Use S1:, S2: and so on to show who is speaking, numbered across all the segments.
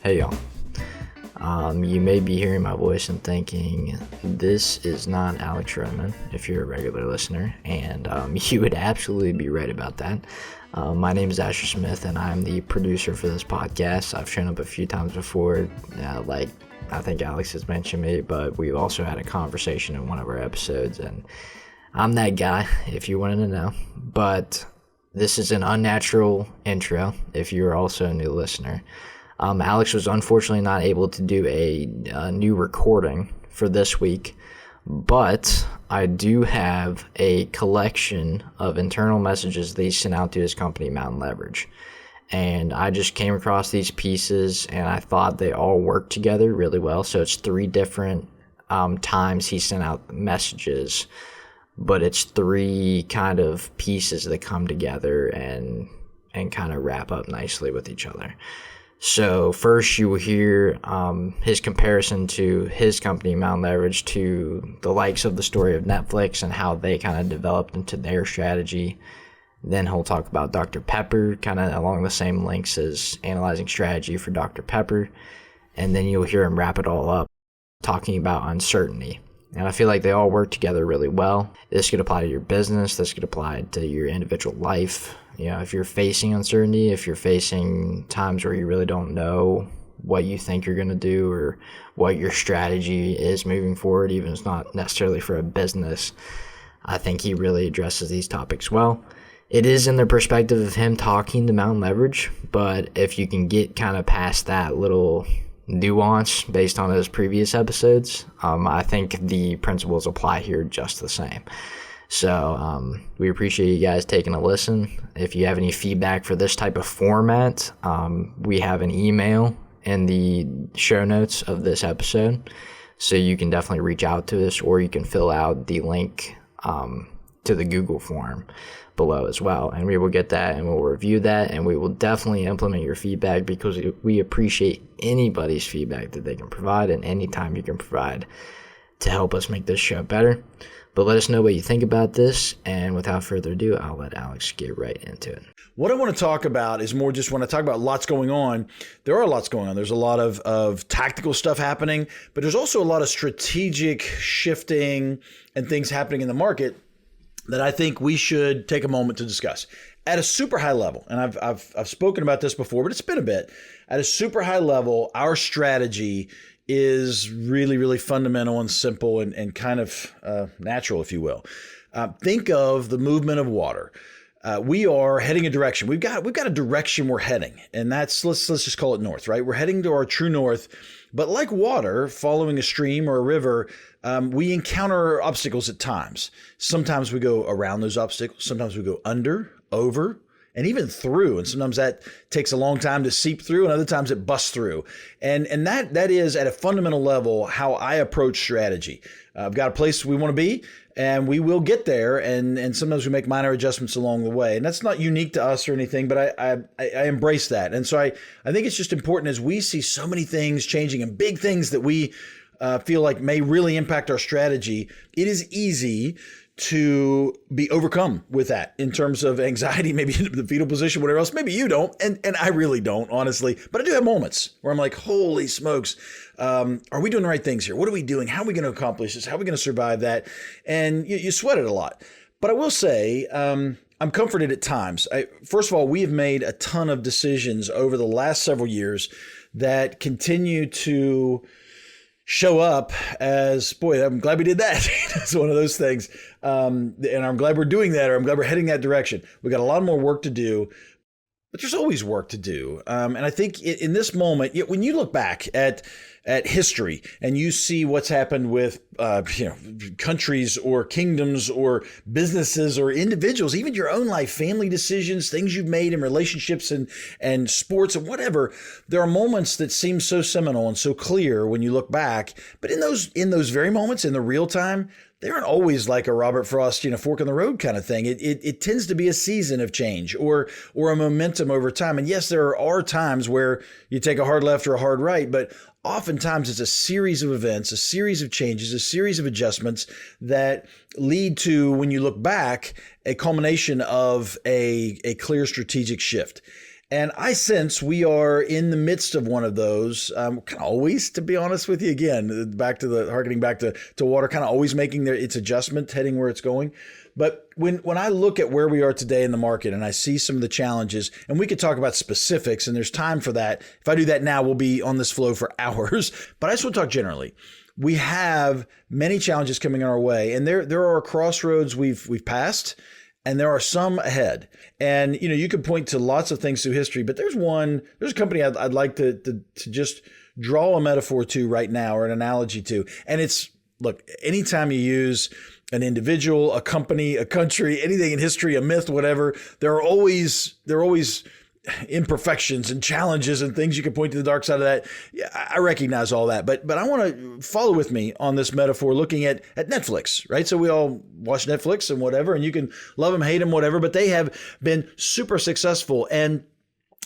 S1: Hey y'all. You may be hearing my voice and thinking, this is not Alex Reneman, if you're a regular listener, and you would absolutely be right about that. My name is Asher Smith, and I'm the producer for this podcast. I've shown up a few times before, like I think Alex has mentioned me, but we've also had a conversation in one of our episodes, and I'm that guy, if you wanted to know. But this is an unnatural intro, if you're also a new listener. Alex was unfortunately not able to do a new recording for this week, but I do have a collection of internal messages that he sent out to his company, Mountain Leverage. And I just came across these pieces, and I thought they all worked together really well. So it's 3 different times he sent out messages, but it's 3 kind of pieces that come together and kind of wrap up nicely with each other. So first you will hear his comparison to his company, Mountain Leverage, to the likes of the story of Netflix and how they kind of developed into their strategy. Then he'll talk about Dr. Pepper, kind of along the same links as analyzing strategy for Dr. Pepper. And then you'll hear him wrap it all up, talking about uncertainty. And I feel like they all work together really well. This could apply to your business. This could apply to your individual life. You know, if you're facing uncertainty, if you're facing times where you really don't know what you think you're going to do or what your strategy is moving forward, even if it's not necessarily for a business, I think he really addresses these topics well. It is in the perspective of him talking to Mountain Leverage, but if you can get kind of past that little nuance based on those previous episodes, I think the principles apply here just the same. So we appreciate you guys taking a listen. If you have any feedback for this type of format, we have an email in the show notes of this episode, so you can definitely reach out to us, or you can fill out the link to the Google form below as well, and we will get that and we'll review that, and we will definitely implement your feedback because we appreciate anybody's feedback that they can provide, and anytime you can provide to help us make this show better. But let us know what you think about this, and without further ado, I'll let Alex get right into it.
S2: What I want to talk about is more just when I talk about lots going on, there are lots going on. There's a lot of tactical stuff happening, but there's also a lot of strategic shifting and things happening in the market that I think we should take a moment to discuss at a super high level. And I've spoken about this before, but it's been a bit. At a super high level, our strategy is really, really fundamental and simple and kind of natural, if you will. Think of the movement of water. We are heading a direction. We've got a direction we're heading, and that's let's just call it north, right? We're heading to our true north. But like water, following a stream or a river, we encounter obstacles at times. Sometimes we go around those obstacles. Sometimes we go under, over, and even through. And sometimes that takes a long time to seep through, and other times it busts through. And that is at a fundamental level how I approach strategy. I've got a place we want to be, and we will get there. And sometimes we make minor adjustments along the way. And that's not unique to us or anything, but I embrace that. And so I think it's just important as we see so many things changing and big things that we feel like may really impact our strategy. It is easy to be overcome with that in terms of anxiety, maybe in the fetal position, whatever else. Maybe you don't, and I really don't, honestly. But I do have moments where I'm like, holy smokes, are we doing the right things here? What are we doing? How are we going to accomplish this? How are we going to survive that? And you sweat it a lot. But I will say, I'm comforted at times. First of all, we have made a ton of decisions over the last several years that continue to show up as, boy, I'm glad we did that. It's one of those things. And I'm glad we're doing that, or I'm glad we're heading that direction. We got a lot more work to do, but there's always work to do. And I think in this moment, when you look back at history and you see what's happened with countries or kingdoms or businesses or individuals, even your own life, family decisions, things you've made in relationships and sports and whatever, there are moments that seem so seminal and so clear when you look back. But in those very moments, in the real time, they aren't always like a Robert Frost, fork in the road kind of thing. It tends to be a season of change or a momentum over time. And yes, there are times where you take a hard left or a hard right, but oftentimes it's a series of events, a series of changes, a series of adjustments that lead to, when you look back, a culmination of a clear strategic shift. And I sense we are in the midst of one of those, kind of always, to be honest with you. Again, harkening back to water, kind of always making its adjustment, heading where it's going. But when I look at where we are today in the market and I see some of the challenges, and we could talk about specifics, and there's time for that. If I do that now, we'll be on this flow for hours. But I just want to talk generally. We have many challenges coming our way, and there are crossroads we've passed, and there are some ahead. And you could point to lots of things through history, but there's a company I'd like to just draw a metaphor to right now, or an analogy to. And it's, look, anytime you use an individual, a company, a country, anything in history, a myth, whatever, there are always imperfections and challenges and things you can point to the dark side of that. Yeah, I recognize all that, but I want to follow with me on this metaphor, looking at Netflix, right? So we all watch Netflix and whatever, and you can love them, hate them, whatever, but they have been super successful. And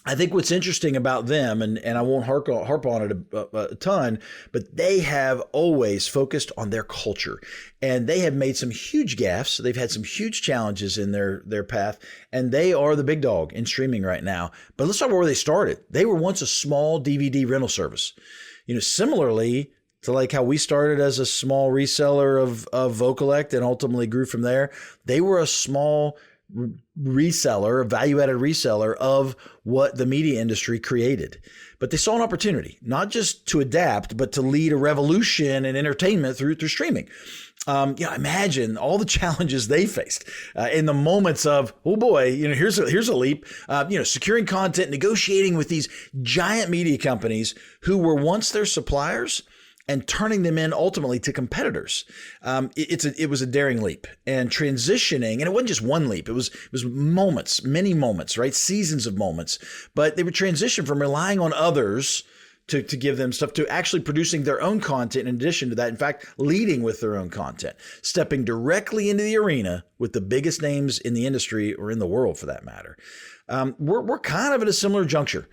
S2: I think what's interesting about them, and I won't harp on it a ton, but they have always focused on their culture, and they have made some huge gaffes. They've had some huge challenges in their path, and they are the big dog in streaming right now. But let's talk about where they started. They were once a small DVD rental service. Similarly to like how we started as a small reseller of Vocalect and ultimately grew from there. They were a small reseller, a value-added reseller of what the media industry created. But they saw an opportunity, not just to adapt, but to lead a revolution in entertainment through streaming. Imagine all the challenges they faced in the moments of, oh boy, here's a leap. Securing content, negotiating with these giant media companies who were once their suppliers, and turning them in ultimately to competitors. It was a daring leap, and transitioning, and it wasn't just one leap. It was moments, many moments, right? Seasons of moments. But they would transition from relying on others to give them stuff to actually producing their own content in addition to that. In fact, leading with their own content, stepping directly into the arena with the biggest names in the industry, or in the world for that matter. We're kind of at a similar juncture.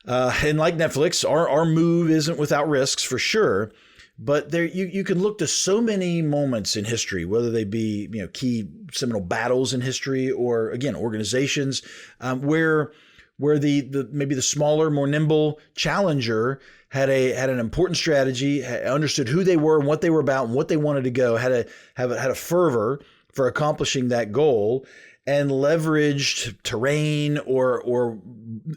S2: And like Netflix, our move isn't without risks for sure, but there you can look to so many moments in history, whether they be key seminal battles in history, or again organizations where the maybe the smaller, more nimble challenger had an important strategy, understood who they were and what they were about and what they wanted to go, had a fervor for accomplishing that goal, and leveraged terrain or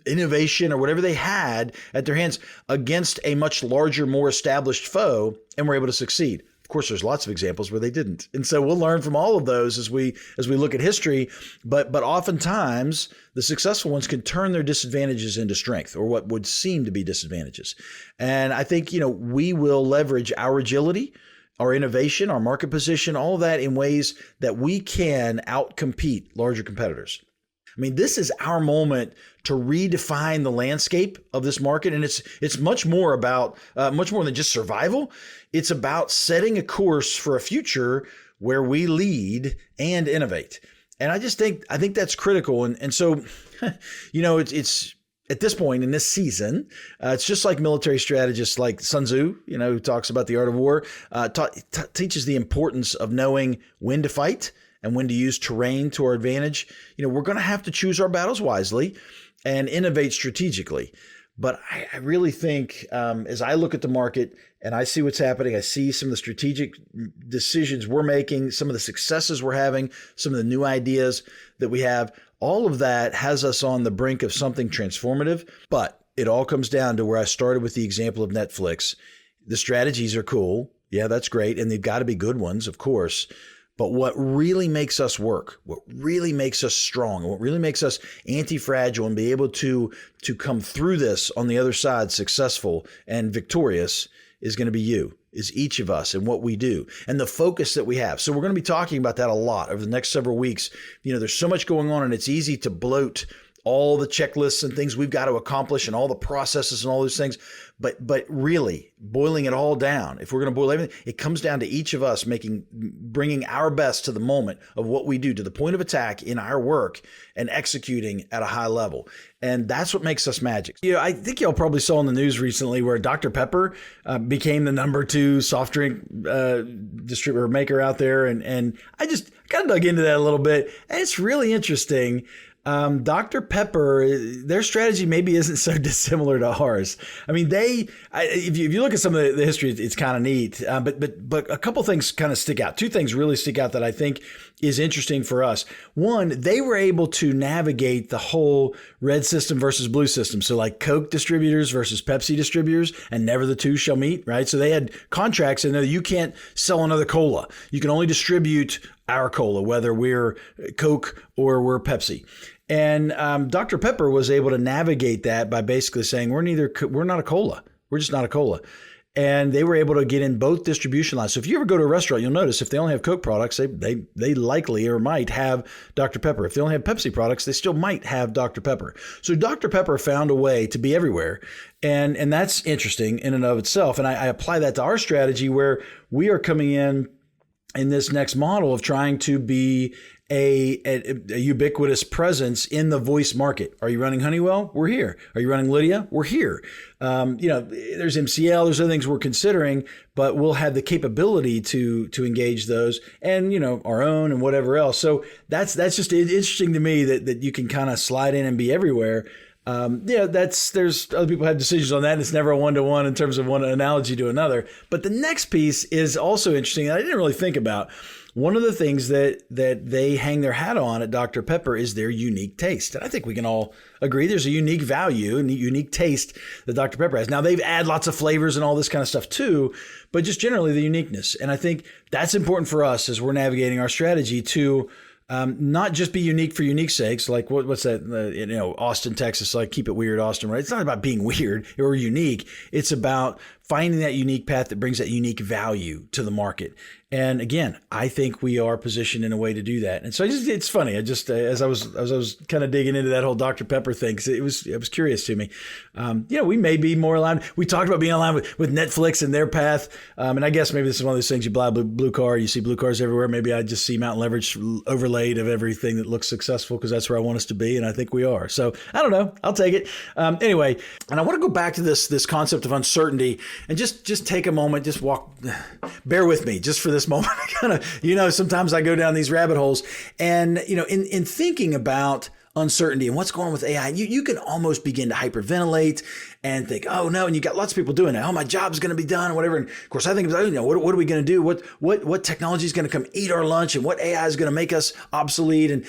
S2: innovation or whatever they had at their hands against a much larger, more established foe, and were able to succeed. Of course, there's lots of examples where they didn't. And so we'll learn from all of those as we look at history. But oftentimes the successful ones can turn their disadvantages into strength, or what would seem to be disadvantages. And I think, we will leverage our agility, our innovation, our market position, all of that in ways that we can outcompete larger competitors. I mean, this is our moment to redefine the landscape of this market. And it's much more about, much more than just survival. It's about setting a course for a future where we lead and innovate. And I think that's critical. And so, it's at this point in this season, it's just like military strategists like Sun Tzu, who talks about the art of war, teaches the importance of knowing when to fight and when to use terrain to our advantage. We're going to have to choose our battles wisely and innovate strategically. But I really think as I look at the market and I see what's happening, I see some of the strategic decisions we're making, some of the successes we're having, some of the new ideas that we have, all of that has us on the brink of something transformative. But it all comes down to where I started with the example of Netflix. The strategies are cool. Yeah, that's great. And they've got to be good ones, of course. But what really makes us work, what really makes us strong, what really makes us anti-fragile and be able to come through this on the other side successful and victorious is going to be is each of us and what we do and the focus that we have. So we're going to be talking about that a lot over the next several weeks. There's so much going on, and it's easy to bloat all the checklists and things we've got to accomplish and all the processes and all those things. But really boiling it all down, if we're going to boil everything, it comes down to each of us bringing our best to the moment of what we do, to the point of attack in our work, and executing at a high level. And that's what makes us magic. I think y'all probably saw in the news recently where Dr. Pepper became the number 2 soft drink distributor maker out there. And I just kind of dug into that a little bit. And it's really interesting. Dr. Pepper, their strategy maybe isn't so dissimilar to ours. I mean, if you look at some of the history, it's kind of neat. But a couple things kind of stick out. Two things really stick out that I think is interesting for us. One, they were able to navigate the whole red system versus blue system. So like Coke distributors versus Pepsi distributors, and never the two shall meet, right? So they had contracts and you can't sell another cola. You can only distribute our cola, whether we're Coke or we're Pepsi. And Dr. Pepper was able to navigate that by basically saying, we're not a cola. We're just not a cola. And they were able to get in both distribution lines. So if you ever go to a restaurant, you'll notice if they only have Coke products, they likely or might have Dr. Pepper. If they only have Pepsi products, they still might have Dr. Pepper. So Dr. Pepper found a way to be everywhere. And that's interesting in and of itself. And I apply that to our strategy where we are coming in this next model of trying to be a ubiquitous presence in the voice market. Are you running Honeywell? We're here. Are you running Lydia? We're here. There's MCL, there's other things we're considering, but we'll have the capability to engage those and, our own and whatever else. So that's just interesting to me that you can kind of slide in and be everywhere. There's other people have decisions on that. And it's never a one-to-one in terms of one analogy to another. But the next piece is also interesting. I didn't really think about. One of the things that they hang their hat on at Dr. Pepper is their unique taste. And I think we can all agree there's a unique value and unique taste that Dr. Pepper has. Now, they've added lots of flavors and all this kind of stuff too, but just generally the uniqueness. And I think that's important for us as we're navigating our strategy to not just be unique for unique sakes, like what's that, Austin, Texas, like keep it weird, Austin, right? It's not about being weird or unique. It's about finding that unique path that brings that unique value to the market. And again, I think we are positioned in a way to do that. And so it's funny. As I was kind of digging into that whole Dr. Pepper thing, because it was curious to me. We may be more aligned. We talked about being aligned with Netflix and their path. And I guess maybe this is one of those things, you buy a blue car, you see blue cars everywhere. Maybe I just see Mountain Leverage overlaid of everything that looks successful because that's where I want us to be. And I think we are. So I don't know. I'll take it. Anyway, and I want to go back to this concept of uncertainty and just take a moment, just bear with me just for this moment. Kind of, sometimes I go down these rabbit holes and, in thinking about uncertainty and what's going on with AI, you can almost begin to hyperventilate and think, oh no, and you got lots of people doing that. Oh, my job's going to be done or whatever. And of course I think, what are we going to do? What technology is going to come eat our lunch and what AI is going to make us obsolete? And,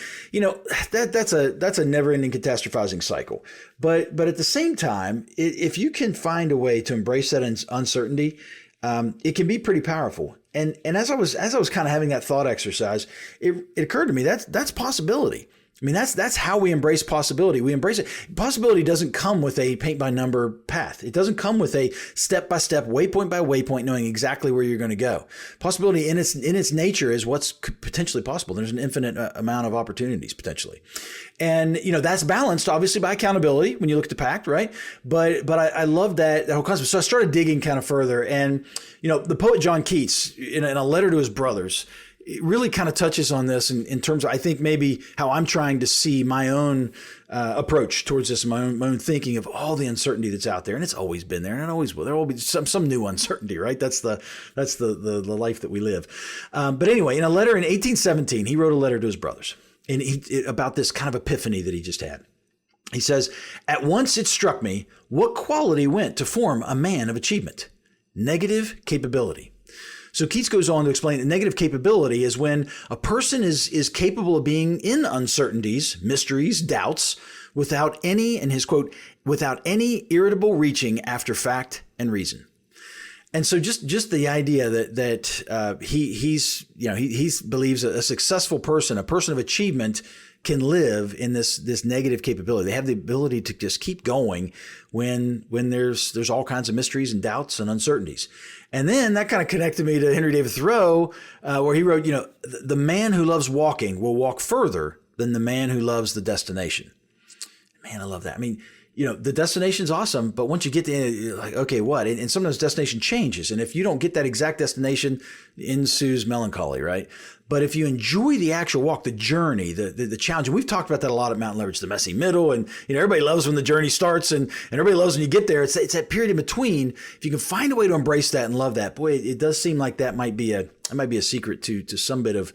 S2: that's a never ending catastrophizing cycle. But at the same time, if you can find a way to embrace that uncertainty, it can be pretty powerful. And as I was kind of having that thought exercise, it occurred to me that's possibility. I mean, that's how we embrace possibility. We embrace it. Possibility doesn't come with a paint by number path. It doesn't come with a step by step, waypoint by waypoint, knowing exactly where you're going to go. Possibility in its nature is what's potentially possible. There's an infinite amount of opportunities potentially. And, that's balanced obviously by accountability when you look at the pact, right? But I love that whole concept. So I started digging kind of further and, the poet John Keats in a letter to his brothers, it really kind of touches on this in terms of, I think, maybe how I'm trying to see my own approach towards this, my own thinking of all the uncertainty that's out there. And it's always been there and it always will. There will be some new uncertainty, right? That's the life that we live. But anyway, in a letter in 1817, he wrote a letter to his brothers and about this kind of epiphany that he just had. He says, "At once it struck me what quality went to form a man of achievement: negative capability." So Keats goes on to explain that negative capability is when a person is capable of being in uncertainties, mysteries, doubts, without any, and his quote, without any irritable reaching after fact and reason. And so just the idea that he believes a successful person, a person of achievement, can live in this negative capability. They have the ability to just keep going when there's all kinds of mysteries and doubts and uncertainties. And then that kind of connected me to Henry David Thoreau, where he wrote, the man who loves walking will walk further than the man who loves the destination. Man, I love that. I mean, the destination's awesome, but once you get there, you're like, okay, what? And sometimes destination changes. And if you don't get that exact destination, ensues melancholy, right? But if you enjoy the actual walk, the journey, the challenge, and we've talked about that a lot at Mountain Leverage, the messy middle, and everybody loves when the journey starts, and everybody loves when you get there. It's that period in between. If you can find a way to embrace that and love that, boy, it does seem like that might be a secret to some bit of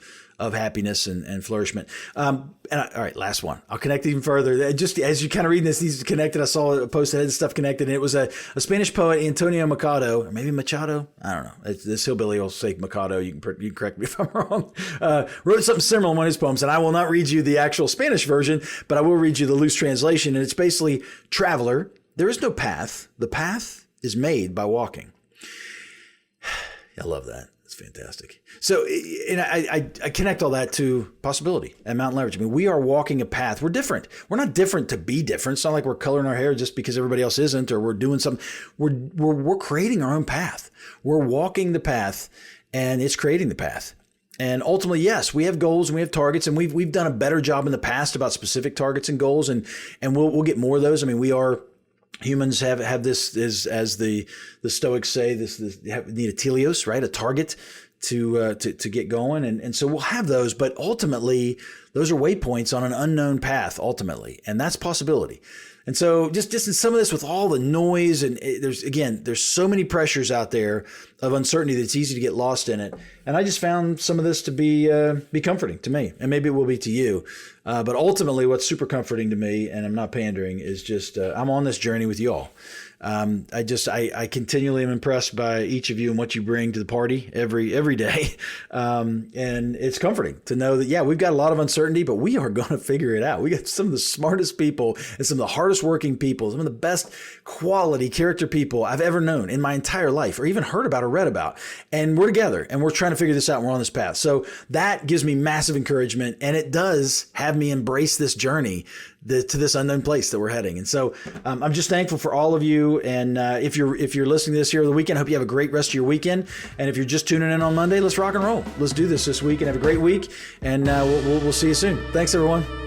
S2: happiness and flourishment. All right, last one. I'll connect even further. Just as you kind of read this, these are connected. I saw a post that had stuff connected, and it was a Spanish poet, Antonio Machado, or maybe Machado. I don't know. This hillbilly will say Machado. You can correct me if I'm wrong. Wrote something similar in one of his poems, and I will not read you the actual Spanish version, but I will read you the loose translation. And it's basically, traveler, there is no path. The path is made by walking. I love that. It's fantastic. So, and I connect all that to possibility and mountain leverage. I mean, we are walking a path. We're different. We're not different to be different. It's not like we're coloring our hair just because everybody else isn't, or we're doing something. We're creating our own path. We're walking the path, and it's creating the path. And ultimately, yes, we have goals and we have targets, and we've done a better job in the past about specific targets and goals, and we'll get more of those. I mean, humans have this, as the Stoics say, this need a teleos, right? A target to get going. And so we'll have those, but ultimately those are waypoints on an unknown path ultimately. And that's possibility. And so just in some of this, with all the noise, and there's so many pressures out there of uncertainty that it's easy to get lost in it. And I just found some of this to be comforting to me, and maybe it will be to you. But ultimately, what's super comforting to me, and I'm not pandering, is just I'm on this journey with you all. I continually am impressed by each of you and what you bring to the party every day. And it's comforting to know that, yeah, we've got a lot of uncertainty, but we are going to figure it out. We got some of the smartest people and some of the hardest working people, some of the best quality character people I've ever known in my entire life, or even heard about or read about. And we're together and we're trying to figure this out. And we're on this path. So that gives me massive encouragement. And it does have me embrace this journey to this unknown place that we're heading. And so I'm just thankful for all of you. And if you're listening to this here over the weekend, I hope you have a great rest of your weekend. And if you're just tuning in on Monday, let's rock and roll. Let's do this week and have a great week. And we'll see you soon. Thanks, everyone.